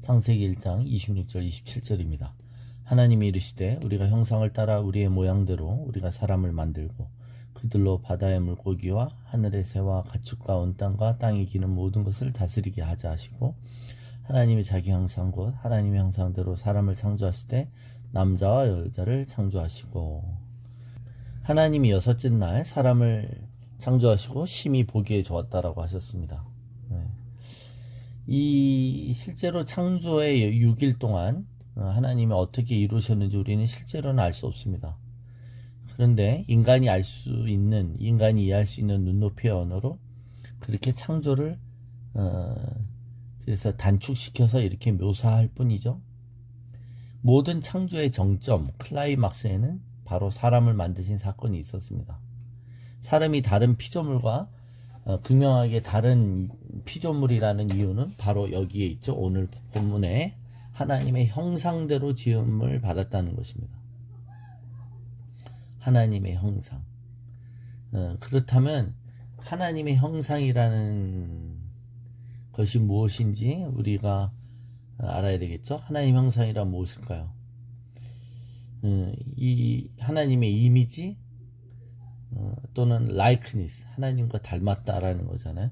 창세기 1장 26절 27절입니다. 하나님이 이르시되 우리가 형상을 따라 우리의 모양대로 우리가 사람을 만들고 그들로 바다의 물고기와 하늘의 새와 가축과 온 땅과 땅에 기는 모든 것을 다스리게 하자 하시고, 하나님이 자기 형상 곧 하나님의 형상대로 사람을 창조하실 때 남자와 여자를 창조하시고, 하나님이 여섯째 날 사람을 창조하시고 심히 보기에 좋았다라고 하셨습니다. 이 실제로 창조의 6일 동안 하나님이 어떻게 이루셨는지 우리는 실제로는 알 수 없습니다. 그런데 인간이 알 수 있는, 인간이 이해할 수 있는 눈높이의 언어로 그렇게 창조를 그래서 단축시켜서 이렇게 묘사할 뿐이죠. 모든 창조의 정점, 클라이막스에는 바로 사람을 만드신 사건이 있었습니다. 사람이 다른 피조물과 극명하게 다른 피조물이라는 이유는 바로 여기에 있죠. 오늘 본문에 하나님의 형상대로 지음을 받았다는 것입니다. 하나님의 형상. 그렇다면 하나님의 형상이라는 것이 무엇인지 우리가 알아야 되겠죠. 하나님 형상이란 무엇일까요? 이 하나님의 이미지 또는 likeness, 하나님과 닮았다라는 거잖아요.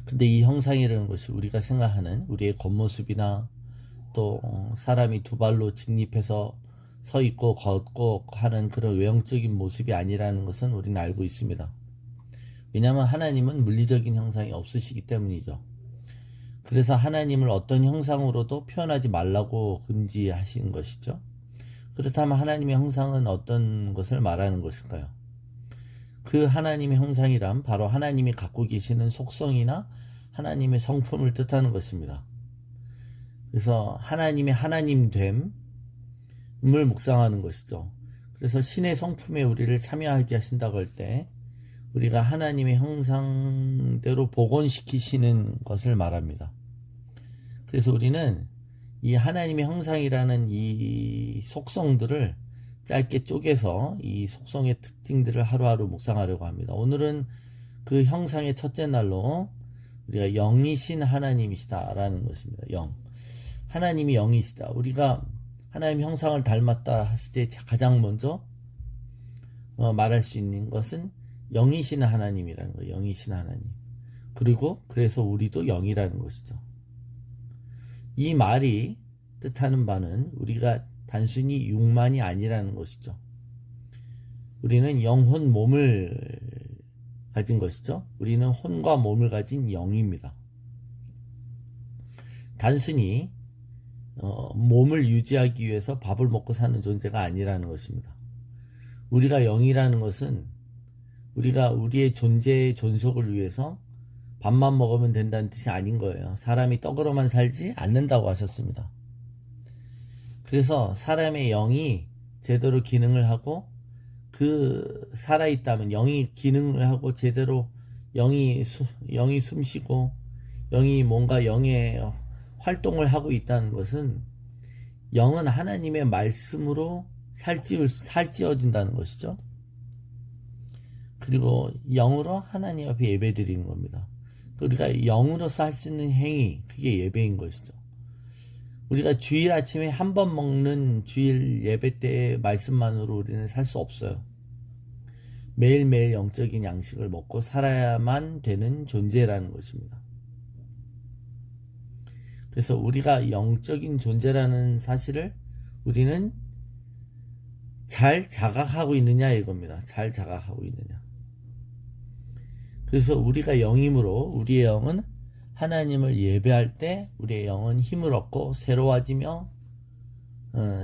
근데 이 형상이라는 것이 우리가 생각하는 우리의 겉모습이나 또 사람이 두 발로 직립해서 서 있고 걷고 하는 그런 외형적인 모습이 아니라는 것은 우리는 알고 있습니다. 왜냐하면 하나님은 물리적인 형상이 없으시기 때문이죠. 그래서 하나님을 어떤 형상으로도 표현하지 말라고 금지하신 것이죠. 그렇다면 하나님의 형상은 어떤 것을 말하는 것일까요? 그 하나님의 형상이란 바로 하나님이 갖고 계시는 속성이나 하나님의 성품을 뜻하는 것입니다. 그래서 하나님의 하나님됨을 묵상하는 것이죠. 그래서 신의 성품에 우리를 참여하게 하신다고 할 때 우리가 하나님의 형상대로 복원시키시는 것을 말합니다. 그래서 우리는 이 하나님의 형상이라는 이 속성들을 짧게 쪼개서 이 속성의 특징들을 하루하루 묵상하려고 합니다. 오늘은 그 형상의 첫째 날로 우리가 영이신 하나님이시다라는 것입니다. 영. 하나님이 영이시다. 우리가 하나님 형상을 닮았다 했을 때 가장 먼저 말할 수 있는 것은 영이신 하나님이라는 거예요. 영이신 하나님. 그리고 그래서 우리도 영이라는 것이죠. 이 말이 뜻하는 바는 우리가 단순히 육만이 아니라는 것이죠. 우리는 영혼 몸을 가진 것이죠. 우리는 혼과 몸을 가진 영입니다. 단순히 몸을 유지하기 위해서 밥을 먹고 사는 존재가 아니라는 것입니다. 우리가 영이라는 것은 우리가 우리의 존재의 존속을 위해서 밥만 먹으면 된다는 뜻이 아닌 거예요. 사람이 떡으로만 살지 않는다고 하셨습니다. 그래서 사람의 영이 제대로 기능을 하고 그 살아있다면 영이 기능을 하고 제대로 영이 숨쉬고 영이 뭔가 영의 활동을 하고 있다는 것은 영은 하나님의 말씀으로 살찌워진다는 것이죠. 그리고 영으로 하나님 앞에 예배드리는 겁니다. 우리가 영으로서 할 수 있는 행위, 그게 예배인 것이죠. 우리가 주일 아침에 한 번 먹는 주일 예배 때의 말씀만으로 우리는 살 수 없어요. 매일매일 영적인 양식을 먹고 살아야만 되는 존재라는 것입니다. 그래서 우리가 영적인 존재라는 사실을 우리는 잘 자각하고 있느냐 이겁니다. 잘 자각하고 있느냐. 그래서 우리가 영이므로 우리의 영은 하나님을 예배할 때 우리의 영은 힘을 얻고 새로워지며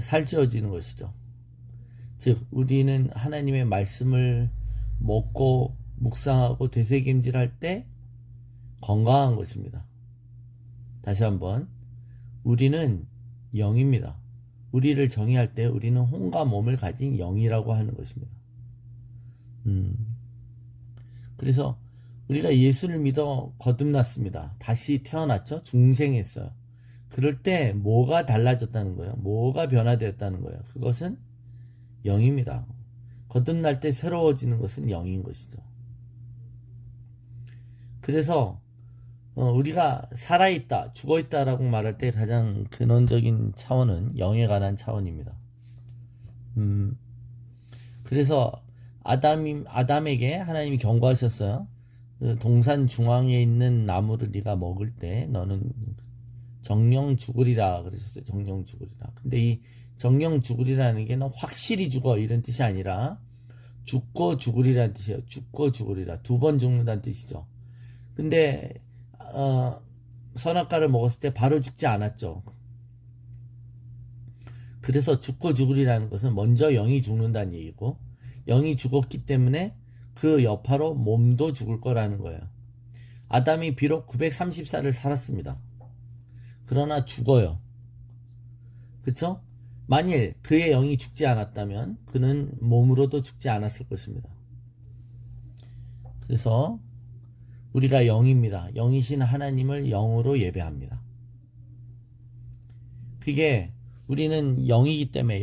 살찌워지는 것이죠. 즉 우리는 하나님의 말씀을 먹고 묵상하고 되새김질할 때 건강한 것입니다. 다시 한번, 우리는 영입니다. 우리를 정의할 때 우리는 혼과 몸을 가진 영이라고 하는 것입니다. 그래서 우리가 예수를 믿어 거듭났습니다. 다시 태어났죠. 중생했어요. 그럴 때 뭐가 달라졌다는 거예요? 뭐가 변화되었다는 거예요? 그것은 영입니다. 거듭날 때 새로워지는 것은 영인 것이죠. 그래서 우리가 살아있다, 죽어있다라고 말할 때 가장 근원적인 차원은 영에 관한 차원입니다. 그래서 아담에게 하나님이 경고하셨어요. 그 동산 중앙에 있는 나무를 네가 먹을 때 너는 정령 죽으리라 그러셨어요. 정령 죽으리라. 근데 이 정령 죽으리라는 게 너 확실히 죽어 이런 뜻이 아니라 죽고 죽으리라는 뜻이에요. 죽고 죽으리라. 2번 죽는다는 뜻이죠. 근데 선악과를 먹었을 때 바로 죽지 않았죠. 그래서 죽고 죽으리라는 것은 먼저 영이 죽는다는 얘기고, 영이 죽었기 때문에 그 여파로 몸도 죽을 거라는 거예요. 아담이 비록 930살을 살았습니다. 그러나 죽어요. 그쵸? 만일 그의 영이 죽지 않았다면 그는 몸으로도 죽지 않았을 것입니다. 그래서 우리가 영입니다. 영이신 하나님을 영으로 예배합니다. 그게 우리는 영이기 때문에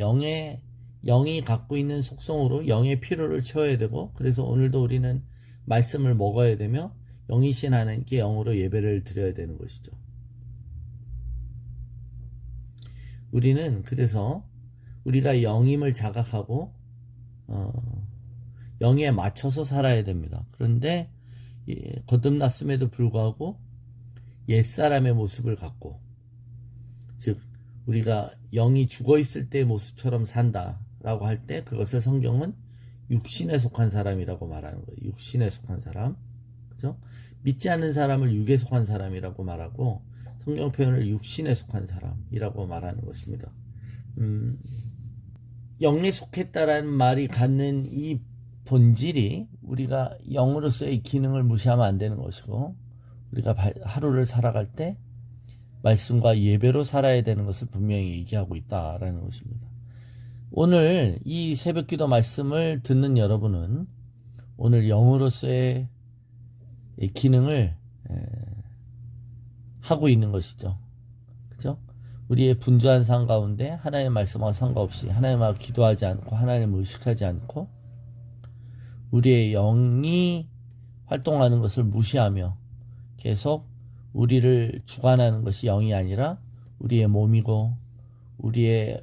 영이 갖고 있는 속성으로 영의 필요를 채워야 되고, 그래서 오늘도 우리는 말씀을 먹어야 되며 영이신 하나님께 영으로 예배를 드려야 되는 것이죠. 우리는 그래서 우리가 영임을 자각하고 영에 맞춰서 살아야 됩니다. 그런데 거듭났음에도 불구하고 옛사람의 모습을 갖고, 즉 우리가 영이 죽어있을 때의 모습처럼 산다라고 할 때 그것을 성경은 육신에 속한 사람이라고 말하는 거예요. 육신에 속한 사람, 그죠? 믿지 않는 사람을 육에 속한 사람이라고 말하고, 성경 표현을 육신에 속한 사람이라고 말하는 것입니다. 영에 속했다라는 말이 갖는 이 본질이 우리가 영으로서의 기능을 무시하면 안 되는 것이고, 우리가 하루를 살아갈 때 말씀과 예배로 살아야 되는 것을 분명히 얘기하고 있다라는 것입니다. 오늘 이 새벽기도 말씀을 듣는 여러분은 오늘 영으로서의 기능을 하고 있는 것이죠. 그죠? 우리의 분주한 삶 가운데 하나님의 말씀과 상관없이 하나님과 기도하지 않고 하나님을 의식하지 않고 우리의 영이 활동하는 것을 무시하며 계속 우리를 주관하는 것이 영이 아니라 우리의 몸이고 우리의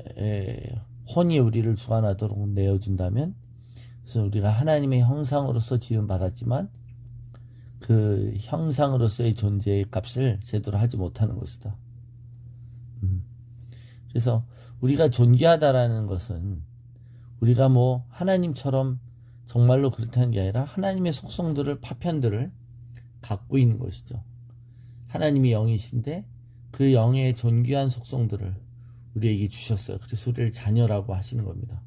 혼이 우리를 주관하도록 내어준다면, 그래서 우리가 하나님의 형상으로서 지음받았지만 그 형상으로서의 존재의 값을 제대로 하지 못하는 것이다. 그래서 우리가 존귀하다라는 것은 우리가 뭐 하나님처럼 정말로 그렇다는 게 아니라 하나님의 속성들을, 파편들을 갖고 있는 것이죠. 하나님이 영이신데 그 영의 존귀한 속성들을 우리에게 주셨어요. 그래서 우리를 자녀라고 하시는 겁니다.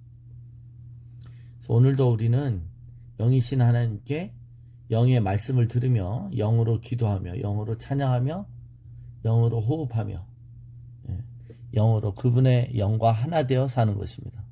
그래서 오늘도 우리는 영이신 하나님께 영의 말씀을 들으며 영으로 기도하며 영으로 찬양하며 영으로 호흡하며 영으로 그분의 영과 하나 되어 사는 것입니다.